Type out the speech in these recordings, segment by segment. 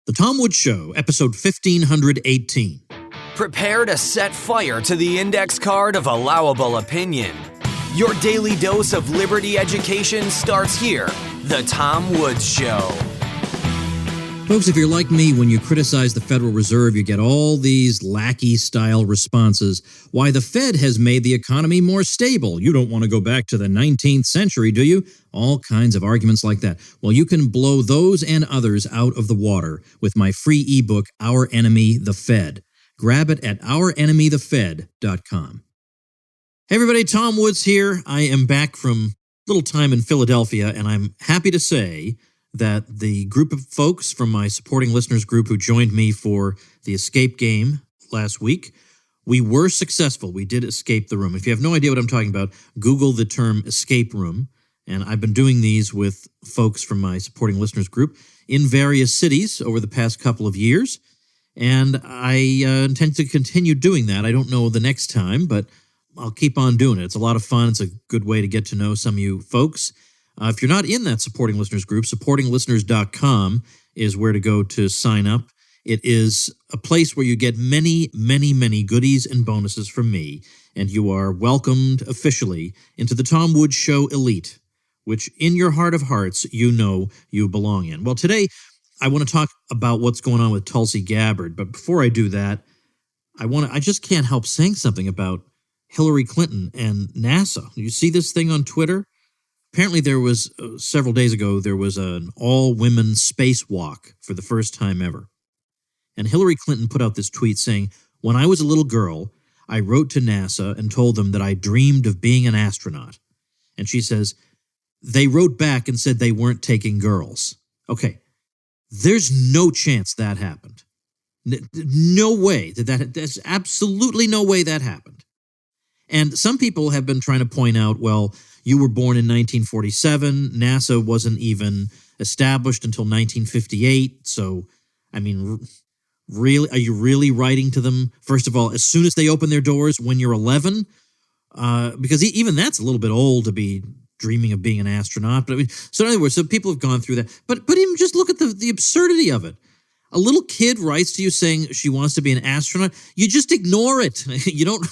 The Tom Woods Show, episode 1518. Prepare to set fire to the index card of allowable opinion. Your daily dose of liberty education starts here. The Tom Woods Show. Folks, if you're like me, when you criticize the Federal Reserve, you get all these lackey-style responses. Why, the Fed has made the economy more stable. You don't want to go back to the 19th century, do you? All kinds of arguments like that. Well, you can blow those and others out of the water with my free ebook, Our Enemy, the Fed. Grab it at ourenemythefed.com. Hey, everybody, Tom Woods here. I am back from a little time in Philadelphia, and I'm happy to say that the group of folks from my supporting listeners group who joined me for the escape game last week, we were successful. We did escape the room. If you have no idea what I'm talking about, Google the term escape room. And I've been doing these with folks from my supporting listeners group in various cities over the past couple of years. And I intend to continue doing that. I don't know the next time, but I'll keep on doing it. It's a lot of fun. It's a good way to get to know some of you folks. If you're not in that supporting listeners group, supportinglisteners.com is where to go to sign up. It is a place where you get many, many, many goodies and bonuses from me, and you are welcomed officially into the Tom Woods Show Elite, which in your heart of hearts, you know you belong in. Well, today I want to talk about what's going on with Tulsi Gabbard, but before I do that, I just can't help saying something about Hillary Clinton and NASA. You see this thing on Twitter? Apparently there was, several days ago, there was an all-women spacewalk for the first time ever. And Hillary Clinton put out this tweet saying, "When I was a little girl, I wrote to NASA and told them that I dreamed of being an astronaut." And she says, "They wrote back and said they weren't taking girls." Okay, there's no chance that happened. No way there's absolutely no way that happened. And some people have been trying to point out, well, you were born in 1947. NASA wasn't even established until 1958. So, I mean, really, are you really writing to them, first of all, as soon as they open their doors when you're 11? Because even that's a little bit old to be dreaming of being an astronaut. But I mean, so in other words, so people have gone through that. But even just look at the absurdity of it. A little kid writes to you saying she wants to be an astronaut. You just ignore it. You don't...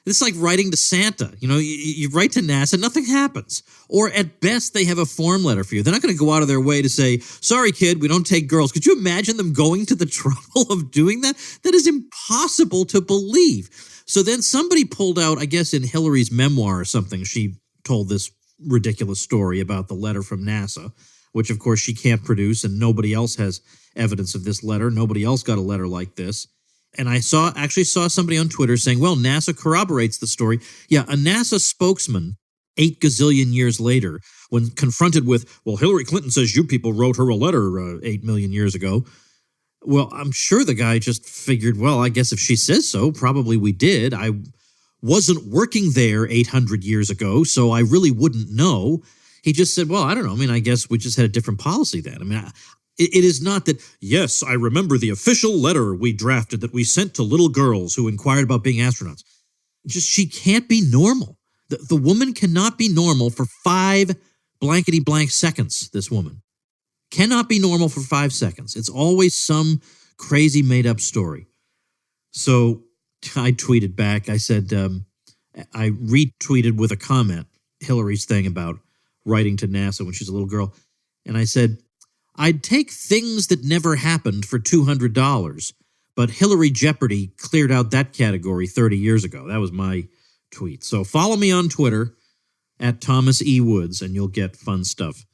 It's like writing to Santa. You know, you write to NASA, nothing happens. Or at best, they have a form letter for you. They're not going to go out of their way to say, "Sorry, kid, we don't take girls." Could you imagine them going to the trouble of doing that? That is impossible to believe. So then somebody pulled out, I guess in Hillary's memoir or something, she told this ridiculous story about the letter from NASA, which of course she can't produce, and nobody else has evidence of this letter. Nobody else got a letter like this. And I actually saw somebody on Twitter saying, well, NASA corroborates the story. Yeah, a NASA spokesman 8 gazillion years later, when confronted with, well, Hillary Clinton says you people wrote her a letter 8 million years ago. Well, I'm sure the guy just figured, well, I guess if she says so, probably we did. I wasn't working there 800 years ago, so I really wouldn't know. He just said, well, I don't know. I mean, I guess we just had a different policy then. I mean, it is not that, yes, I remember the official letter we drafted that we sent to little girls who inquired about being astronauts. Just, she can't be normal. The woman cannot be normal for 5 blankety-blank seconds, this woman. Cannot be normal for 5 seconds. It's always some crazy made-up story. So I tweeted back. I said, I retweeted with a comment Hillary's thing about writing to NASA when she's a little girl. And I said, I'd take things that never happened for $200, but Hillary Jeopardy cleared out that category 30 years ago. That was my tweet. So follow me on Twitter at Thomas E. Woods, and you'll get fun stuff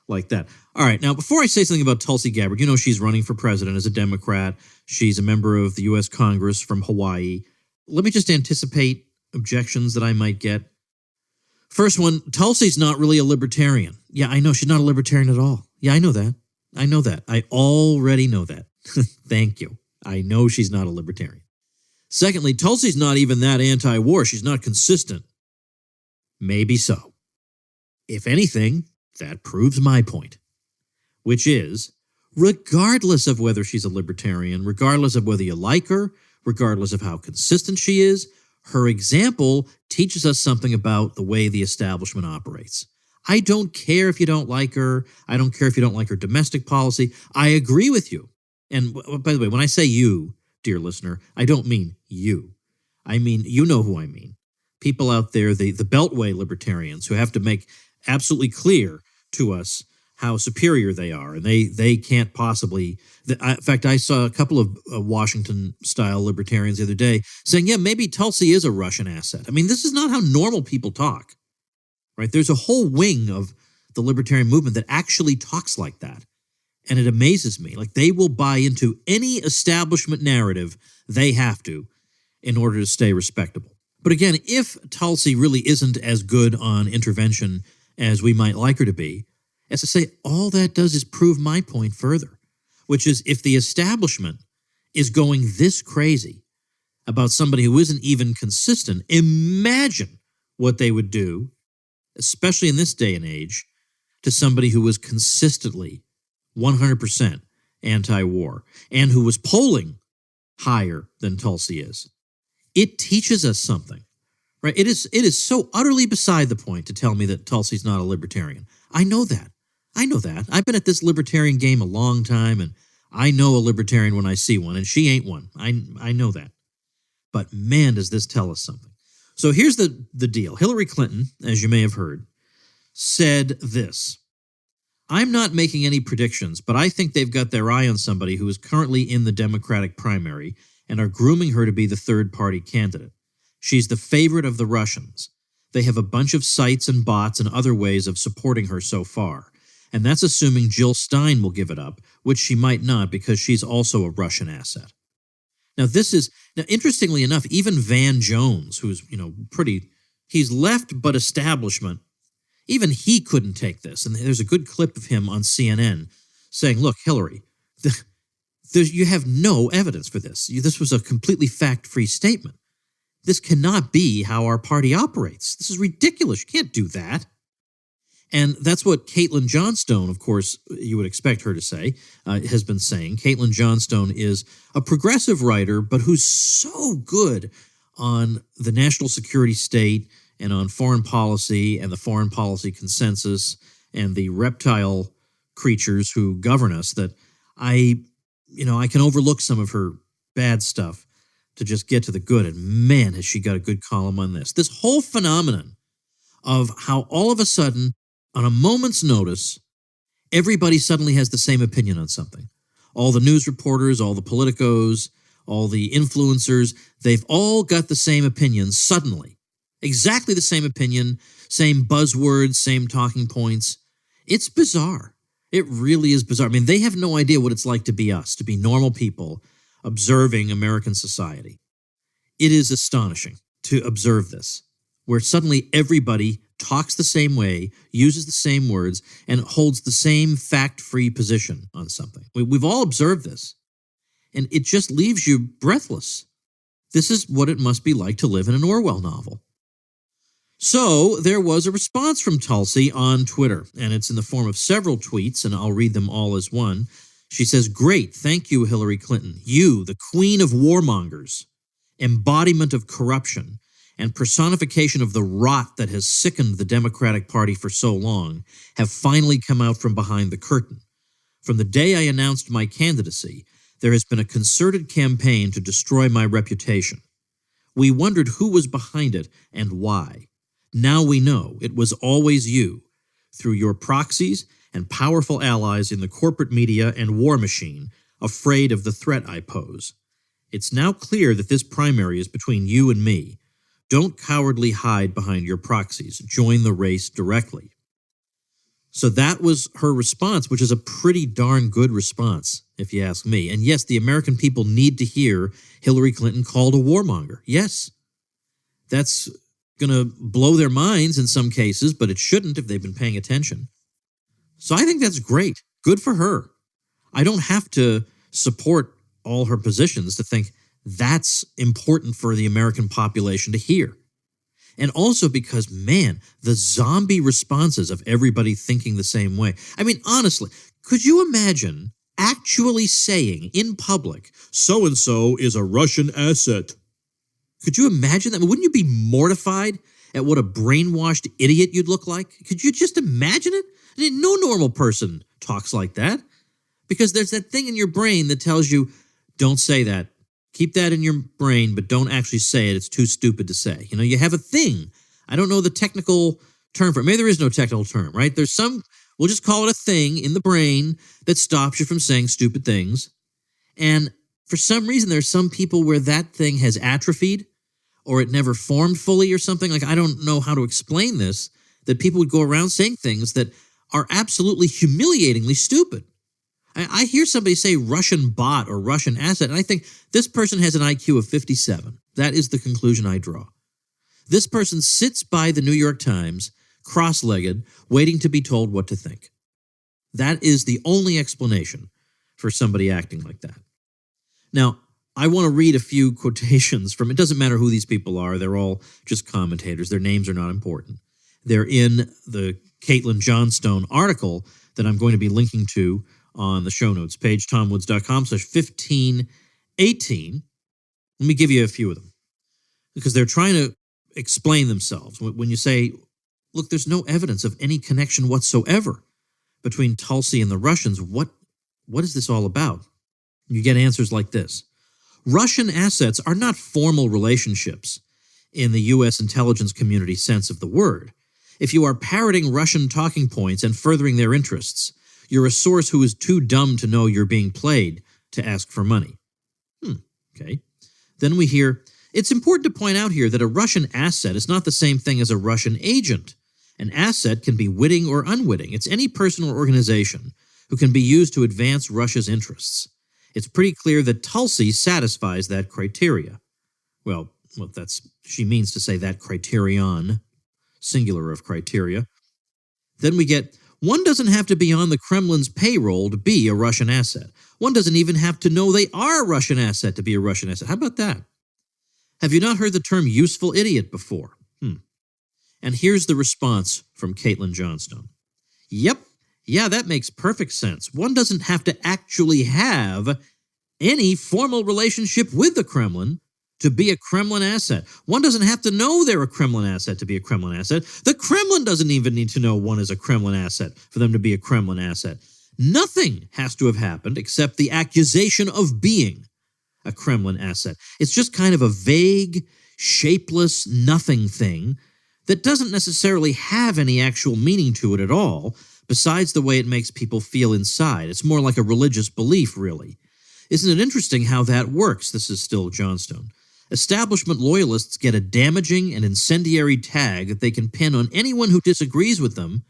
like that. All right, now before I say something about Tulsi Gabbard, you know she's running for president as a Democrat. She's a member of the U.S. Congress from Hawaii. Let me just anticipate objections that I might get. First one, Tulsi's not really a libertarian. Yeah, I know she's not a libertarian at all. Yeah, I know that. I know that. I already know that. Thank you. I know she's not a libertarian. Secondly, Tulsi's not even that anti-war. She's not consistent. Maybe so. If anything, that proves my point, which is, regardless of whether she's a libertarian, regardless of whether you like her, regardless of how consistent she is, her example teaches us something about the way the establishment operates. I don't care if you don't like her. I don't care if you don't like her domestic policy. I agree with you. And by the way, when I say you, dear listener, I don't mean you. I mean, you know who I mean. People out there, the Beltway libertarians who have to make absolutely clear to us how superior they are. And they can't possibly. In fact, I saw a couple of Washington-style libertarians the other day saying, yeah, maybe Tulsi is a Russian asset. I mean, this is not how normal people talk, right? There's a whole wing of the libertarian movement that actually talks like that. And it amazes me. Like, they will buy into any establishment narrative they have to in order to stay respectable. But again, if Tulsi really isn't as good on intervention as we might like her to be, as I say, all that does is prove my point further, which is if the establishment is going this crazy about somebody who isn't even consistent, imagine what they would do, especially in this day and age, to somebody who was consistently 100% anti-war and who was polling higher than Tulsi is. It teaches us something, right? It is so utterly beside the point to tell me that Tulsi's not a libertarian. I know that. I've been at this libertarian game a long time, and I know a libertarian when I see one, and she ain't one. I know that. But man, does this tell us something. So here's the deal. Hillary Clinton, as you may have heard, said this: I'm not making any predictions, but I think they've got their eye on somebody who is currently in the Democratic primary and are grooming her to be the third-party candidate. She's the favorite of the Russians. They have a bunch of sites and bots and other ways of supporting her so far. And that's assuming Jill Stein will give it up, which she might not because she's also a Russian asset. Now, interestingly enough, even Van Jones, who's, he's left but establishment, even he couldn't take this. And there's a good clip of him on CNN saying, look, Hillary, you have no evidence for this. This was a completely fact-free statement. This cannot be how our party operates. This is ridiculous. You can't do that. And that's what Caitlin Johnstone, of course, you would expect her to say, has been saying. Caitlin Johnstone is a progressive writer, but who's so good on the national security state and on foreign policy and the foreign policy consensus and the reptile creatures who govern us that I can overlook some of her bad stuff to just get to the good. And man, has she got a good column on this. This whole phenomenon of how all of a sudden, on a moment's notice, everybody suddenly has the same opinion on something. All the news reporters, all the politicos, all the influencers, they've all got the same opinion suddenly. Exactly the same opinion, same buzzwords, same talking points. It's bizarre. It really is bizarre. I mean, they have no idea what it's like to be us, to be normal people observing American society. It is astonishing to observe this, where suddenly everybody talks the same way, uses the same words, and holds the same fact-free position on something. We've all observed this, and it just leaves you breathless. This is what it must be like to live in an Orwell novel. So there was a response from Tulsi on Twitter, and it's in the form of several tweets, and I'll read them all as one. She says, "Great, thank you, Hillary Clinton. You, the queen of warmongers, embodiment of corruption, and personification of the rot that has sickened the Democratic Party for so long, have finally come out from behind the curtain. From the day I announced my candidacy, there has been a concerted campaign to destroy my reputation. We wondered who was behind it and why. Now we know it was always you, through your proxies and powerful allies in the corporate media and war machine, afraid of the threat I pose. It's now clear that this primary is between you and me. Don't cowardly hide behind your proxies. Join the race directly." So that was her response, which is a pretty darn good response, if you ask me. And yes, the American people need to hear Hillary Clinton called a warmonger. Yes, that's going to blow their minds in some cases, but it shouldn't if they've been paying attention. So I think that's great. Good for her. I don't have to support all her positions to think that's important for the American population to hear. And also because, man, the zombie responses of everybody thinking the same way. I mean, honestly, could you imagine actually saying in public, so-and-so is a Russian asset? Could you imagine that? Wouldn't you be mortified at what a brainwashed idiot you'd look like? Could you just imagine it? I mean, no normal person talks like that. Because there's that thing in your brain that tells you, don't say that. Keep that in your brain, but don't actually say it. It's too stupid to say. You have a thing. I don't know the technical term for it. Maybe there is no technical term, right? There's some, we'll just call it a thing in the brain that stops you from saying stupid things. And for some reason, there's some people where that thing has atrophied or it never formed fully or something. Like, I don't know how to explain this, that people would go around saying things that are absolutely humiliatingly stupid. I hear somebody say Russian bot or Russian asset, and I think this person has an IQ of 57. That is the conclusion I draw. This person sits by the New York Times, cross-legged, waiting to be told what to think. That is the only explanation for somebody acting like that. Now, I want to read a few quotations from, it doesn't matter who these people are, they're all just commentators, their names are not important. They're in the Caitlin Johnstone article that I'm going to be linking to on the show notes page, tomwoods.com/1518. Let me give you a few of them, because they're trying to explain themselves. When you say, look, there's no evidence of any connection whatsoever between Tulsi and the Russians, what is this all about? You get answers like this. Russian assets are not formal relationships in the U.S. intelligence community sense of the word. If you are parroting Russian talking points and furthering their interests, you're a source who is too dumb to know you're being played to ask for money. Okay. Then we hear, it's important to point out here that a Russian asset is not the same thing as a Russian agent. An asset can be witting or unwitting. It's any person or organization who can be used to advance Russia's interests. It's pretty clear that Tulsi satisfies that criteria. Well, she means to say that criterion, singular of criteria. Then we get, one doesn't have to be on the Kremlin's payroll to be a Russian asset. One doesn't even have to know they are a Russian asset to be a Russian asset. How about that? Have you not heard the term useful idiot before? And here's the response from Caitlin Johnstone. Yep. Yeah, that makes perfect sense. One doesn't have to actually have any formal relationship with the Kremlin to be a Kremlin asset. One doesn't have to know they're a Kremlin asset to be a Kremlin asset. The Kremlin doesn't even need to know one is a Kremlin asset for them to be a Kremlin asset. Nothing has to have happened except the accusation of being a Kremlin asset. It's just kind of a vague, shapeless, nothing thing that doesn't necessarily have any actual meaning to it at all, besides the way it makes people feel inside. It's more like a religious belief, really. Isn't it interesting how that works? This is still Johnstone. Establishment loyalists get a damaging and incendiary tag that they can pin on anyone who disagrees with them,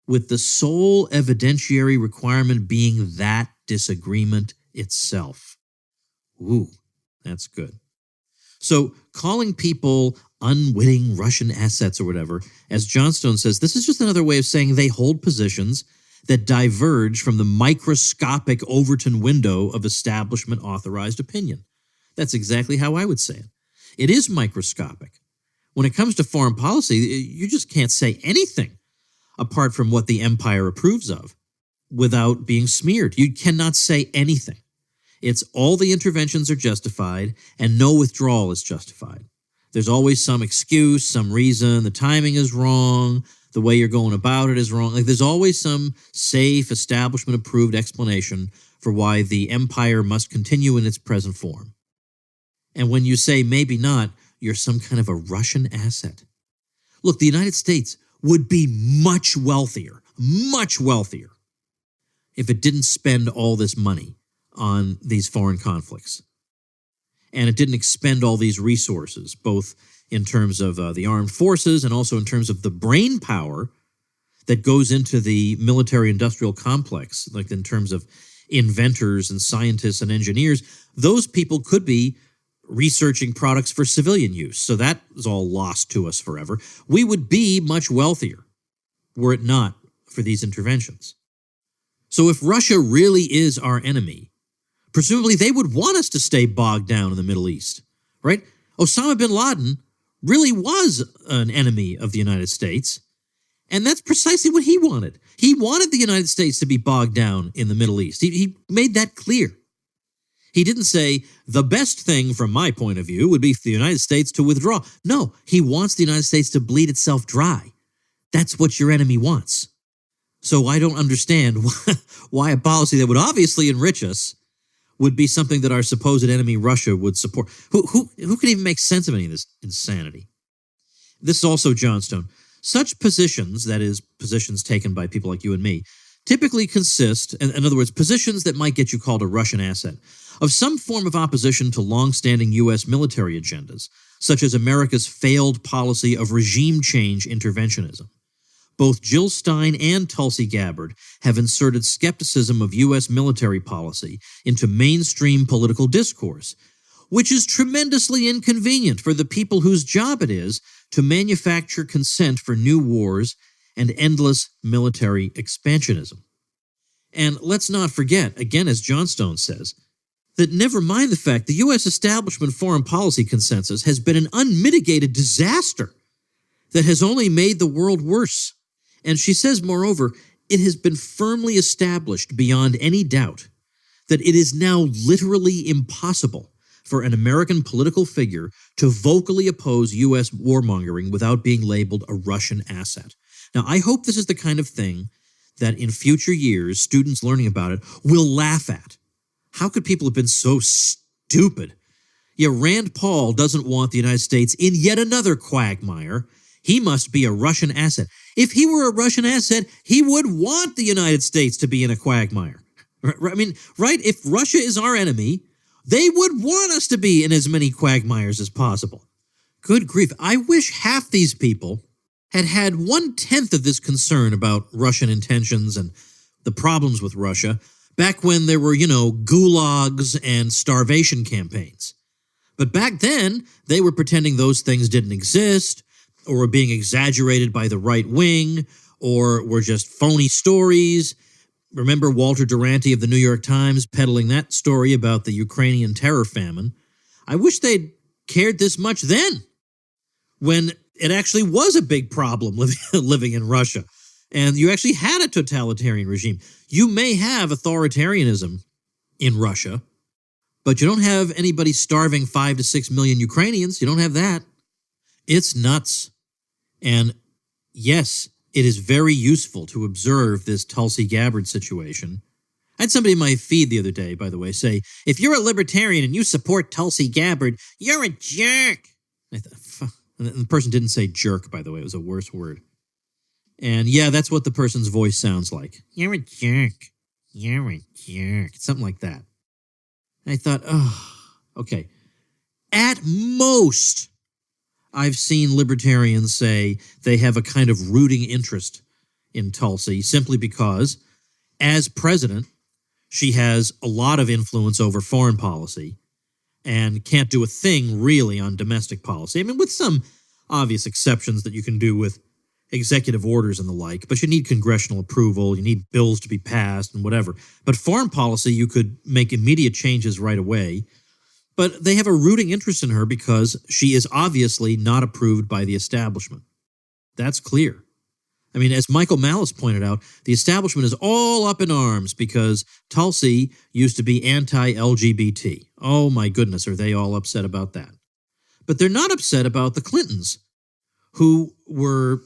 with the sole evidentiary requirement being that disagreement itself. Ooh, that's good. So calling people unwitting Russian assets or whatever, as Johnstone says, this is just another way of saying they hold positions that diverge from the microscopic Overton window of establishment-authorized opinion. That's exactly how I would say it. It is microscopic. When it comes to foreign policy, you just can't say anything apart from what the empire approves of without being smeared. You cannot say anything. It's all the interventions are justified and no withdrawal is justified. There's always some excuse, some reason, the timing is wrong, the way you're going about it is wrong. Like, there's always some safe, establishment-approved explanation for why the empire must continue in its present form. And when you say maybe not, you're some kind of a Russian asset. Look, the United States would be much wealthier, if it didn't spend all this money on these foreign conflicts. And it didn't expend all these resources, both in terms of the armed forces and also in terms of the brain power that goes into the military-industrial complex, like in terms of inventors and scientists and engineers. Those people could be researching products for civilian use, so that is all lost to us forever. We would be much wealthier were it not for these interventions. So if Russia really is our enemy, presumably they would want us to stay bogged down in the Middle East, right? Osama bin Laden really was an enemy of the United States, and that's precisely what he wanted. He wanted the United States to be bogged down in the Middle East. He made that clear. He didn't say, the best thing from my point of view would be for the United States to withdraw. No, he wants the United States to bleed itself dry. That's what your enemy wants. So I don't understand why a policy that would obviously enrich us would be something that our supposed enemy Russia would support. Who can even make sense of any of this insanity? This is also Johnstone. Such positions, that is, positions taken by people like you and me, typically consist, in other words, positions that might get you called a Russian asset, of some form of opposition to long-standing U.S. military agendas, such as America's failed policy of regime change interventionism. Both Jill Stein and Tulsi Gabbard have inserted skepticism of U.S. military policy into mainstream political discourse, which is tremendously inconvenient for the people whose job it is to manufacture consent for new wars and endless military expansionism. And let's not forget, again as Johnstone says, that never mind the fact the U.S. establishment foreign policy consensus has been an unmitigated disaster that has only made the world worse. And she says, moreover, it has been firmly established beyond any doubt that it is now literally impossible for an American political figure to vocally oppose U.S. warmongering without being labeled a Russian asset. Now, I hope this is the kind of thing that in future years, students learning about it will laugh at. How could people have been so stupid? Yeah, Rand Paul doesn't want the United States in yet another quagmire. He must be a Russian asset. If he were a Russian asset, he would want the United States to be in a quagmire. I mean, right? If Russia is our enemy, they would want us to be in as many quagmires as possible. Good grief. I wish half these people had had 1/10 of this concern about Russian intentions and the problems with Russia back when there were, gulags and starvation campaigns. But back then, they were pretending those things didn't exist, or were being exaggerated by the right wing, or were just phony stories. Remember Walter Duranty of the New York Times peddling that story about the Ukrainian terror famine? I wish they'd cared this much then, when it actually was a big problem living in Russia, and you actually had a totalitarian regime. You may have authoritarianism in Russia, but you don't have anybody starving 5 to 6 million Ukrainians. You don't have that. It's nuts. And yes, it is very useful to observe this Tulsi Gabbard situation. I had somebody in my feed the other day, by the way, say, if you're a libertarian and you support Tulsi Gabbard, you're a jerk. I thought, and the person didn't say jerk, by the way. It was a worse word. And yeah, that's what the person's voice sounds like. You're a jerk. You're a jerk. Something like that. And I thought, okay. At most, I've seen libertarians say they have a kind of rooting interest in Tulsi simply because, as president, she has a lot of influence over foreign policy and can't do a thing really on domestic policy. I mean, with some obvious exceptions that you can do with executive orders and the like, but you need congressional approval, you need bills to be passed and whatever. But foreign policy, you could make immediate changes right away. But they have a rooting interest in her because she is obviously not approved by the establishment. That's clear. I mean, as Michael Malice pointed out, the establishment is all up in arms because Tulsi used to be anti-LGBT. Oh my goodness, are they all upset about that? But they're not upset about the Clintons, who were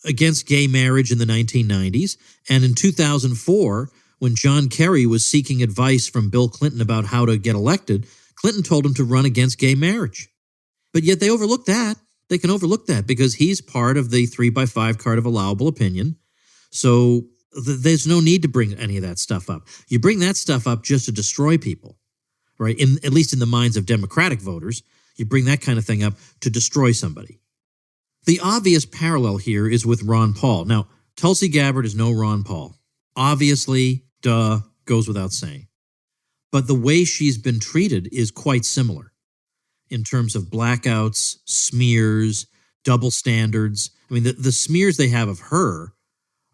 against gay marriage in the 1990s. And in 2004, when John Kerry was seeking advice from Bill Clinton about how to get elected, Clinton told him to run against gay marriage. But yet they overlook that. They can overlook that because he's part of the 3x5 card of allowable opinion. So there's no need to bring any of that stuff up. You bring that stuff up just to destroy people, right? At least in the minds of Democratic voters, you bring that kind of thing up to destroy somebody. The obvious parallel here is with Ron Paul. Now, Tulsi Gabbard is no Ron Paul. Obviously, goes without saying. But the way she's been treated is quite similar in terms of blackouts, smears, double standards. I mean, the smears they have of her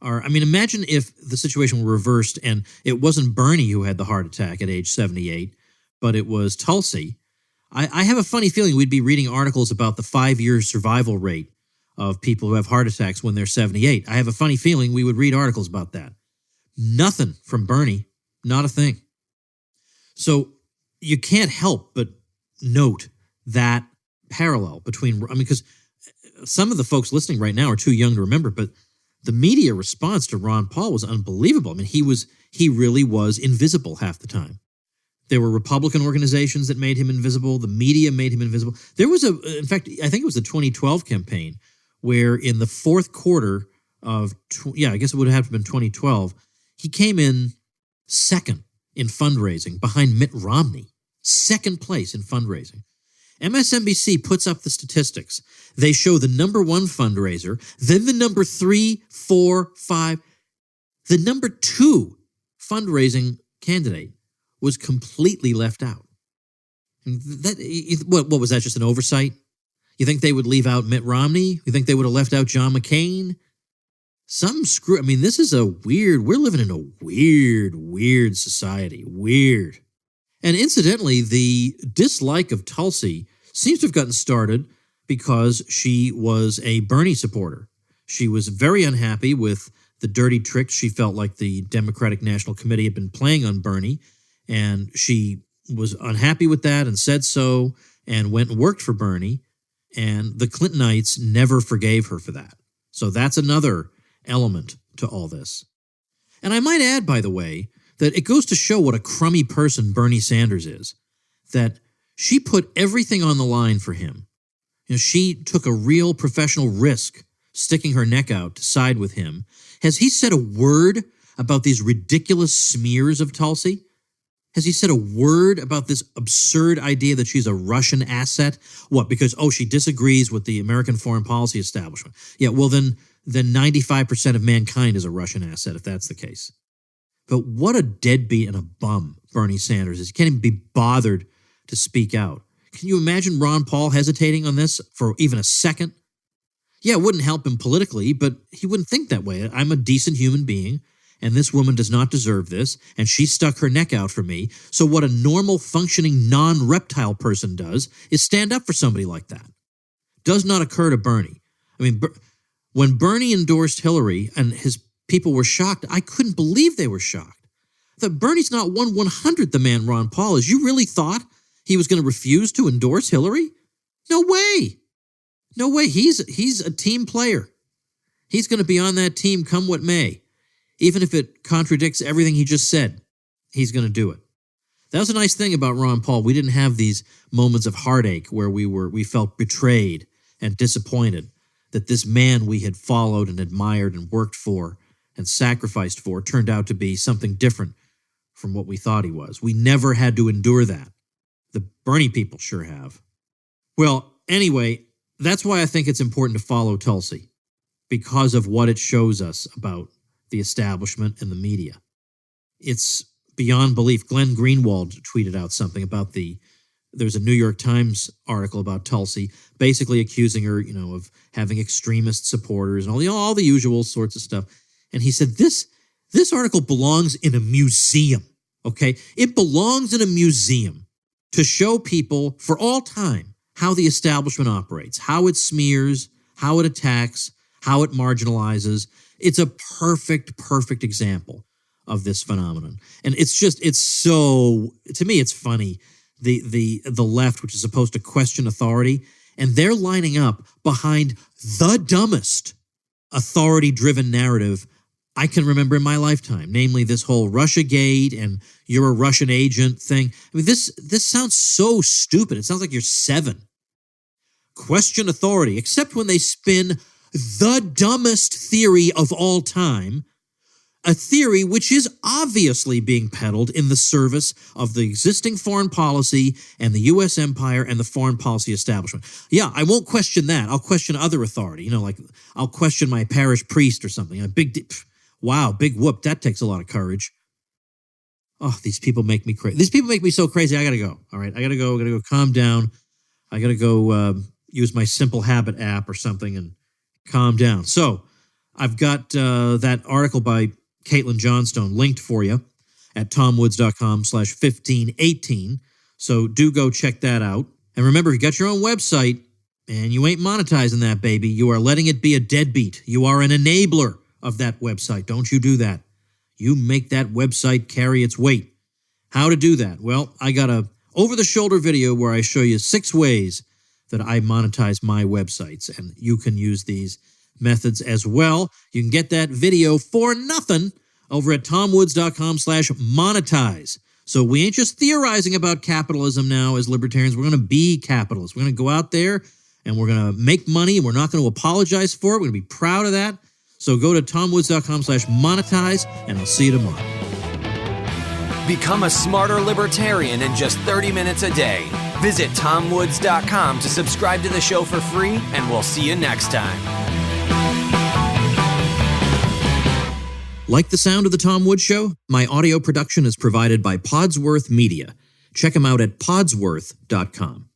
are, I mean, imagine if the situation were reversed and it wasn't Bernie who had the heart attack at age 78, but it was Tulsi. I have a funny feeling we'd be reading articles about the 5-year survival rate of people who have heart attacks when they're 78. I have a funny feeling we would read articles about that. Nothing from Bernie, not a thing. So you can't help but note that parallel between, I mean, because some of the folks listening right now are too young to remember, but the media response to Ron Paul was unbelievable. I mean, he really was invisible half the time. There were Republican organizations that made him invisible. The media made him invisible. There was in fact, I think it was the 2012 campaign where in the fourth quarter of, I guess it would have been 2012, he came in second in fundraising behind Mitt Romney. Second place in fundraising. MSNBC puts up the statistics. They show the number one fundraiser, then the number 3, 4, 5. The number 2 fundraising candidate was completely left out. What was that, just an oversight? You think they would leave out Mitt Romney? You think they would have left out John McCain? This is we're living in a weird society. Weird. And incidentally, the dislike of Tulsi seems to have gotten started because she was a Bernie supporter. She was very unhappy with the dirty tricks she felt like the Democratic National Committee had been playing on Bernie, and she was unhappy with that and said so and went and worked for Bernie, and the Clintonites never forgave her for that. So that's another element to all this. And I might add, by the way, that it goes to show what a crummy person Bernie Sanders is, that she put everything on the line for him. She took a real professional risk sticking her neck out to side with him. Has he said a word about these ridiculous smears of Tulsi? Has he said a word about this absurd idea that she's a Russian asset? What, because, she disagrees with the American foreign policy establishment? Yeah, well, then 95% of mankind is a Russian asset, if that's the case. But what a deadbeat and a bum Bernie Sanders is. He can't even be bothered to speak out. Can you imagine Ron Paul hesitating on this for even a second? Yeah, it wouldn't help him politically, but he wouldn't think that way. I'm a decent human being, and this woman does not deserve this, and she stuck her neck out for me. So what a normal, functioning, non-reptile person does is stand up for somebody like that. Does not occur to Bernie. When Bernie endorsed Hillary and his people were shocked, I couldn't believe they were shocked. That Bernie's not 1/100th the man Ron Paul is. You really thought he was going to refuse to endorse Hillary? No way. No way. He's a team player. He's going to be on that team come what may. Even if it contradicts everything he just said, he's going to do it. That was a nice thing about Ron Paul. We didn't have these moments of heartache where we felt betrayed and disappointed that this man we had followed and admired and worked for and sacrificed for turned out to be something different from what we thought he was. We never had to endure that. The Bernie people sure have. Well, anyway, that's why I think it's important to follow Tulsi, because of what it shows us about the establishment and the media. It's beyond belief. Glenn Greenwald tweeted out something about there's a New York Times article about Tulsi, basically accusing her, of having extremist supporters and all the usual sorts of stuff. And he said, this article belongs in a museum, okay? It belongs in a museum to show people for all time how the establishment operates, how it smears, how it attacks, how it marginalizes. It's a perfect example of this phenomenon. And it's so, to me, it's funny. The left, which is supposed to question authority, and they're lining up behind the dumbest authority-driven narrative I can remember in my lifetime, namely this whole Russiagate and you're a Russian agent thing. This sounds so stupid. It sounds like you're 7. Question authority, except when they spin the dumbest theory of all time, a theory which is obviously being peddled in the service of the existing foreign policy and the U.S. empire and the foreign policy establishment. Yeah, I won't question that. I'll question other authority. Like I'll question my parish priest or something. Wow, big whoop. That takes a lot of courage. Oh, these people make me crazy. These people make me so crazy. I got to go. All right, I got to go calm down. I got to go use my Simple Habit app or something and calm down. So I've got that article by Caitlin Johnstone linked for you at tomwoods.com/1518. So do go check that out. And remember, if you got your own website and you ain't monetizing that baby, you are letting it be a deadbeat. You are an enabler of that website. Don't you do that. You make that website carry its weight. How to do that? Well, I got a over-the-shoulder video where I show you 6 ways that I monetize my websites, and you can use these methods as well. You can get that video for nothing over at tomwoods.com/monetize. So we ain't just theorizing about capitalism now as libertarians. We're going to be capitalists. We're going to go out there and we're going to make money. We're not going to apologize for it. We're going to be proud of that. So go to tomwoods.com/monetize, and I'll see you tomorrow. Become a smarter libertarian in just 30 minutes a day. Visit tomwoods.com to subscribe to the show for free, and we'll see you next time. Like the sound of The Tom Woods Show? My audio production is provided by Podsworth Media. Check them out at podsworth.com.